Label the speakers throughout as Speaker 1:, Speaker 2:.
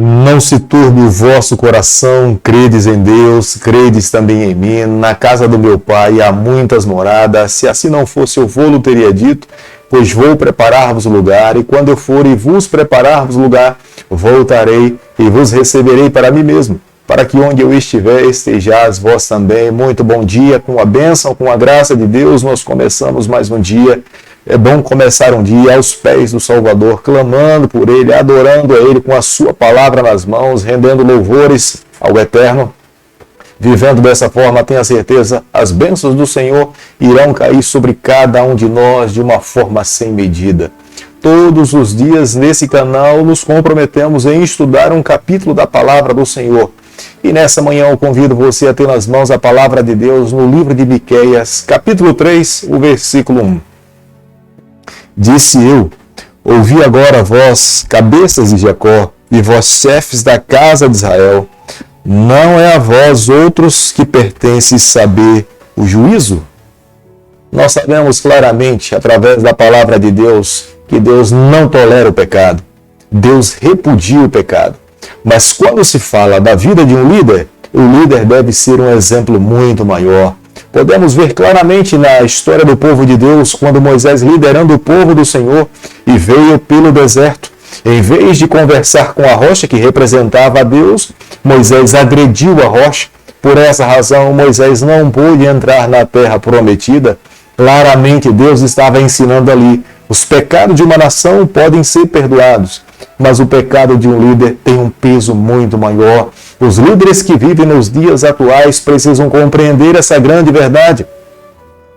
Speaker 1: Não se turbe o vosso coração, credes em Deus, credes também em mim. Na casa do meu Pai há muitas moradas, se assim não fosse eu vou-lo teria dito, pois vou preparar-vos lugar, e quando eu for e vos preparar-vos lugar, voltarei e vos receberei para mim mesmo, para que onde eu estiver estejais vós também. Muito bom dia, com a bênção, com a graça de Deus, nós começamos mais um dia. É bom começar um dia aos pés do Salvador, clamando por Ele, adorando a Ele com a sua palavra nas mãos, rendendo louvores ao Eterno. Vivendo dessa forma, tenha certeza, as bênçãos do Senhor irão cair sobre cada um de nós de uma forma sem medida. Todos os dias nesse canal nos comprometemos em estudar um capítulo da palavra do Senhor. E nessa manhã eu convido você a ter nas mãos a palavra de Deus no livro de Miqueias, capítulo 3, o versículo 1. Disse eu, ouvi agora vós, cabeças de Jacó, e vós, chefes da casa de Israel, não é a vós outros que pertence saber o juízo? Nós sabemos claramente, através da palavra de Deus, que Deus não tolera o pecado. Deus repudia o pecado. Mas quando se fala da vida de um líder, o líder deve ser um exemplo muito maior. Podemos ver claramente na história do povo de Deus, quando Moisés, liderando o povo do Senhor, e veio pelo deserto. Em vez de conversar com a rocha que representava a Deus, Moisés agrediu a rocha. Por essa razão, Moisés não pôde entrar na terra prometida. Claramente, Deus estava ensinando ali: os pecados de uma nação podem ser perdoados, mas o pecado de um líder tem um peso muito maior. Os líderes que vivem nos dias atuais precisam compreender essa grande verdade.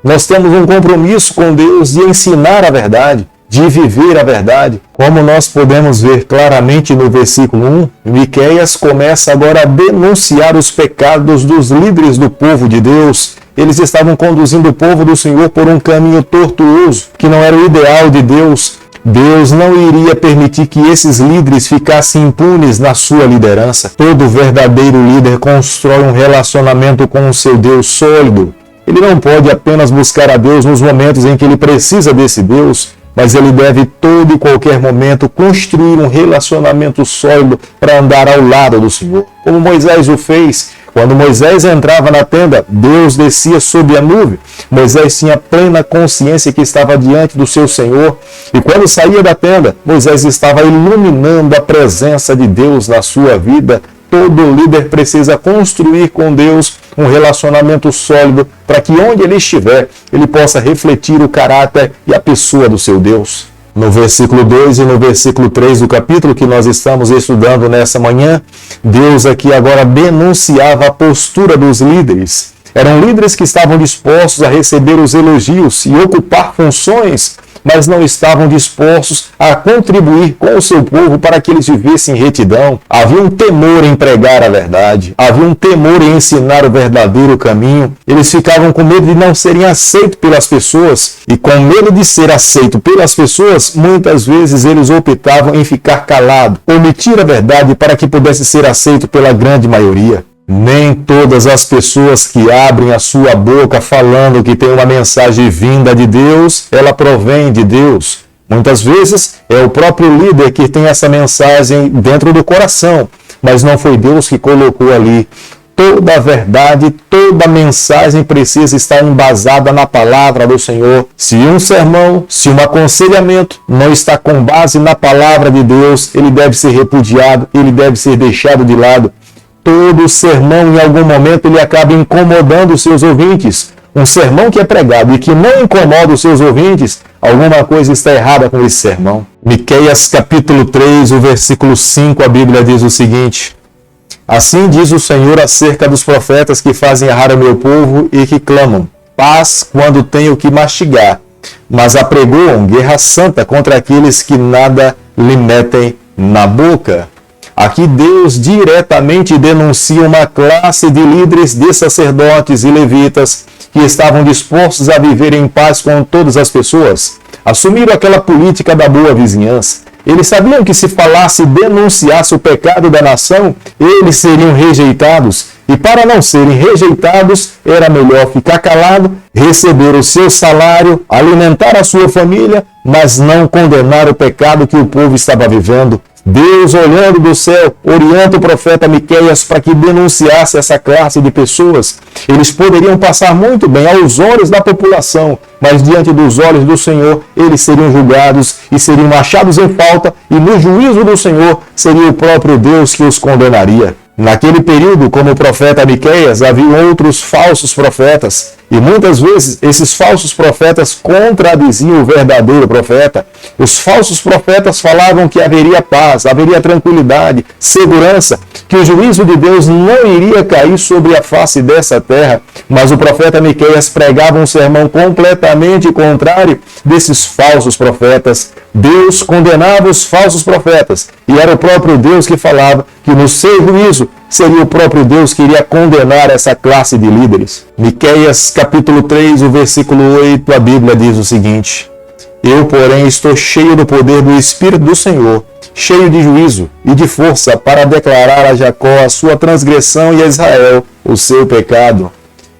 Speaker 1: Nós temos um compromisso com Deus de ensinar a verdade, de viver a verdade. Como nós podemos ver claramente no versículo 1, Miqueias começa agora a denunciar os pecados dos líderes do povo de Deus. Eles estavam conduzindo o povo do Senhor por um caminho tortuoso, que não era o ideal de Deus. Deus não iria permitir que esses líderes ficassem impunes na sua liderança. Todo verdadeiro líder constrói um relacionamento com o seu Deus sólido. Ele não pode apenas buscar a Deus nos momentos em que ele precisa desse Deus, mas ele deve todo e qualquer momento construir um relacionamento sólido para andar ao lado do Senhor, como Moisés o fez. Quando Moisés entrava na tenda, Deus descia sob a nuvem. Moisés tinha plena consciência que estava diante do seu Senhor. E quando saía da tenda, Moisés estava iluminando a presença de Deus na sua vida. Todo líder precisa construir com Deus um relacionamento sólido para que onde ele estiver, ele possa refletir o caráter e a pessoa do seu Deus. No versículo 2 e no versículo 3 do capítulo que nós estamos estudando nessa manhã, Deus aqui agora denunciava a postura dos líderes. Eram líderes que estavam dispostos a receber os elogios e ocupar funções, mas não estavam dispostos a contribuir com o seu povo para que eles vivessem em retidão. Havia um temor em pregar a verdade, havia um temor em ensinar o verdadeiro caminho. Eles ficavam com medo de não serem aceitos pelas pessoas, e com medo de ser aceito pelas pessoas, muitas vezes eles optavam em ficar calado, omitir a verdade para que pudesse ser aceito pela grande maioria. Nem todas as pessoas que abrem a sua boca falando que tem uma mensagem vinda de Deus, ela provém de Deus. Muitas vezes é o próprio líder que tem essa mensagem dentro do coração, mas não foi Deus que colocou ali. Toda a verdade, toda a mensagem precisa estar embasada na palavra do Senhor. Se um sermão, se um aconselhamento não está com base na palavra de Deus, ele deve ser repudiado, ele deve ser deixado de lado. Todo sermão, em algum momento, ele acaba incomodando os seus ouvintes. Um sermão que é pregado e que não incomoda os seus ouvintes, alguma coisa está errada com esse sermão. Miqueias capítulo 3, o versículo 5, a Bíblia diz o seguinte: assim diz o Senhor acerca dos profetas que fazem errar o meu povo e que clamam paz quando tenho que mastigar, mas apregoam guerra santa contra aqueles que nada lhe metem na boca. Aqui Deus diretamente denuncia uma classe de líderes, de sacerdotes e levitas que estavam dispostos a viver em paz com todas as pessoas. Assumiram aquela política da boa vizinhança. Eles sabiam que se falasse e denunciasse o pecado da nação, eles seriam rejeitados. E para não serem rejeitados, era melhor ficar calado, receber o seu salário, alimentar a sua família, mas não condenar o pecado que o povo estava vivendo. Deus, olhando do céu, orienta o profeta Miqueias para que denunciasse essa classe de pessoas. Eles poderiam passar muito bem aos olhos da população, mas diante dos olhos do Senhor, eles seriam julgados e seriam achados em falta, e no juízo do Senhor seria o próprio Deus que os condenaria. Naquele período, como o profeta Miqueias, havia outros falsos profetas, e muitas vezes esses falsos profetas contradiziam o verdadeiro profeta. Os falsos profetas falavam que haveria paz, haveria tranquilidade, segurança, que o juízo de Deus não iria cair sobre a face dessa terra, mas o profeta Miqueias pregava um sermão completamente contrário desses falsos profetas. Deus condenava os falsos profetas, e era o próprio Deus que falava que no seu juízo seria o próprio Deus que iria condenar essa classe de líderes. Miqueias capítulo 3, o versículo 8, a Bíblia diz o seguinte: Eu, porém, estou cheio do poder do Espírito do Senhor, cheio de juízo e de força para declarar a Jacó a sua transgressão e a Israel o seu pecado.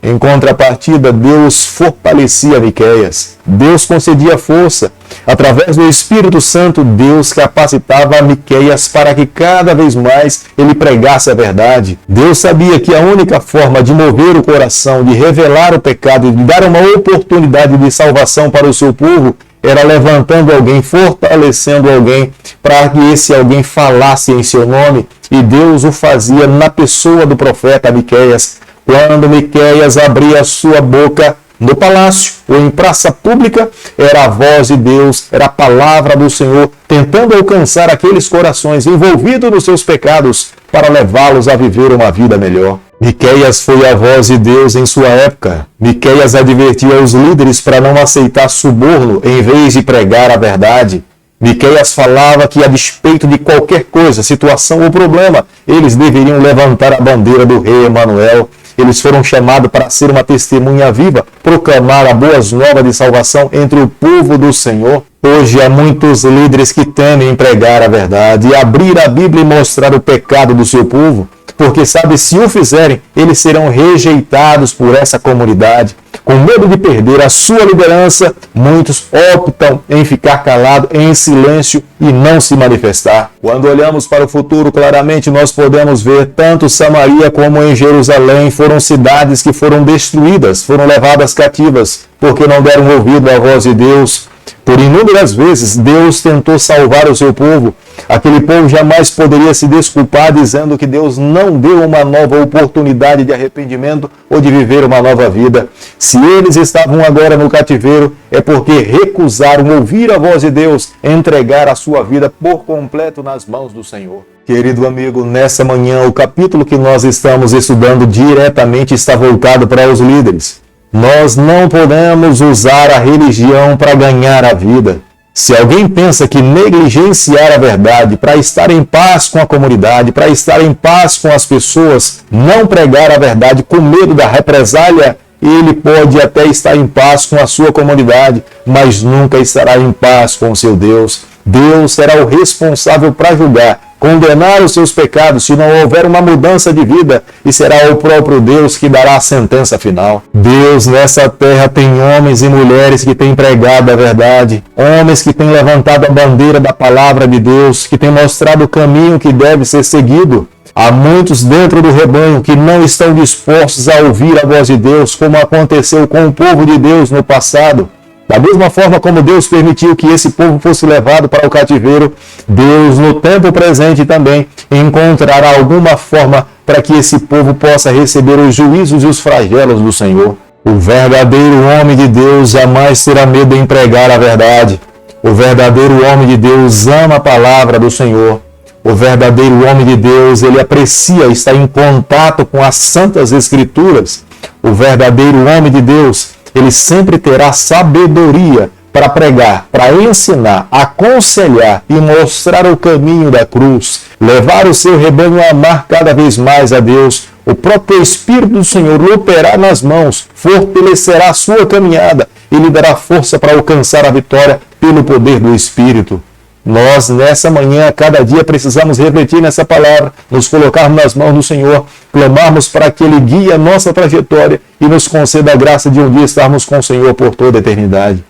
Speaker 1: Em contrapartida, Deus fortalecia Miqueias. Deus concedia força. Através do Espírito Santo, Deus capacitava Miqueias para que cada vez mais ele pregasse a verdade. Deus sabia que a única forma de mover o coração, de revelar o pecado e de dar uma oportunidade de salvação para o seu povo era levantando alguém, fortalecendo alguém, para que esse alguém falasse em seu nome. E Deus o fazia na pessoa do profeta Miqueias. Quando Miqueias abria a sua boca no palácio ou em praça pública, era a voz de Deus, era a palavra do Senhor, tentando alcançar aqueles corações envolvidos nos seus pecados para levá-los a viver uma vida melhor. Miqueias foi a voz de Deus em sua época. Miqueias advertia os líderes para não aceitar suborno em vez de pregar a verdade. Miqueias falava que, a despeito de qualquer coisa, situação ou problema, eles deveriam levantar a bandeira do rei Emanuel. Eles foram chamados para ser uma testemunha viva, proclamar a boas novas de salvação entre o povo do Senhor. Hoje há muitos líderes que temem pregar a verdade e abrir a Bíblia e mostrar o pecado do seu povo, porque sabe, se o fizerem, eles serão rejeitados por essa comunidade. Com medo de perder a sua liderança, muitos optam em ficar calados, em silêncio e não se manifestar. Quando olhamos para o futuro, claramente nós podemos ver tanto Samaria como em Jerusalém foram cidades que foram destruídas, foram levadas cativas, porque não deram ouvido à voz de Deus. Por inúmeras vezes, Deus tentou salvar o seu povo. Aquele povo jamais poderia se desculpar dizendo que Deus não deu uma nova oportunidade de arrependimento ou de viver uma nova vida. Se eles estavam agora no cativeiro, é porque recusaram ouvir a voz de Deus, entregar a sua vida por completo nas mãos do Senhor. Querido amigo, nessa manhã, o capítulo que nós estamos estudando diretamente está voltado para os líderes. Nós não podemos usar a religião para ganhar a vida. Se alguém pensa que negligenciar a verdade para estar em paz com a comunidade, para estar em paz com as pessoas, não pregar a verdade com medo da represália, ele pode até estar em paz com a sua comunidade, mas nunca estará em paz com o seu Deus. Deus será o responsável para julgar, condenar os seus pecados se não houver uma mudança de vida, e será o próprio Deus que dará a sentença final. Deus nessa terra tem homens e mulheres que têm pregado a verdade, homens que têm levantado a bandeira da palavra de Deus, que têm mostrado o caminho que deve ser seguido. Há muitos dentro do rebanho que não estão dispostos a ouvir a voz de Deus, como aconteceu com o povo de Deus no passado. Da mesma forma como Deus permitiu que esse povo fosse levado para o cativeiro, Deus, no tempo presente também, encontrará alguma forma para que esse povo possa receber os juízos e os flagelos do Senhor. O verdadeiro homem de Deus jamais terá medo em pregar a verdade. O verdadeiro homem de Deus ama a palavra do Senhor. O verdadeiro homem de Deus, ele aprecia estar em contato com as santas escrituras. O verdadeiro homem de Deus, ele sempre terá sabedoria para pregar, para ensinar, aconselhar e mostrar o caminho da cruz, levar o seu rebanho a amar cada vez mais a Deus. O próprio Espírito do Senhor lhe terá nas mãos, fortalecerá a sua caminhada e lhe dará força para alcançar a vitória pelo poder do Espírito. Nós, nessa manhã, a cada dia, precisamos refletir nessa palavra, nos colocarmos nas mãos do Senhor, clamarmos para que Ele guie a nossa trajetória e nos conceda a graça de um dia estarmos com o Senhor por toda a eternidade.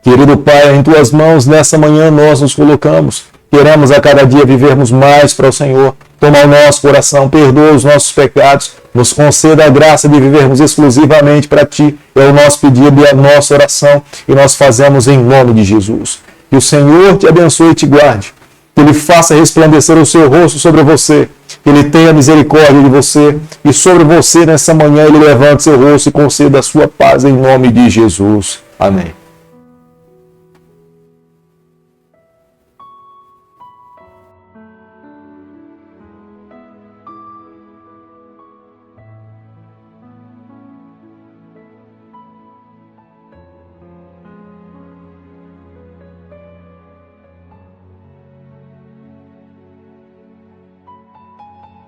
Speaker 1: Querido Pai, em Tuas mãos, nessa manhã, nós nos colocamos. Queremos a cada dia vivermos mais para o Senhor. Toma o nosso coração, perdoa os nossos pecados, nos conceda a graça de vivermos exclusivamente para Ti. É o nosso pedido e a nossa oração, e nós fazemos em nome de Jesus. Que o Senhor te abençoe e te guarde, que Ele faça resplandecer o seu rosto sobre você, que Ele tenha misericórdia de você, e sobre você nessa manhã Ele levante seu rosto e conceda a sua paz em nome de Jesus. Amém.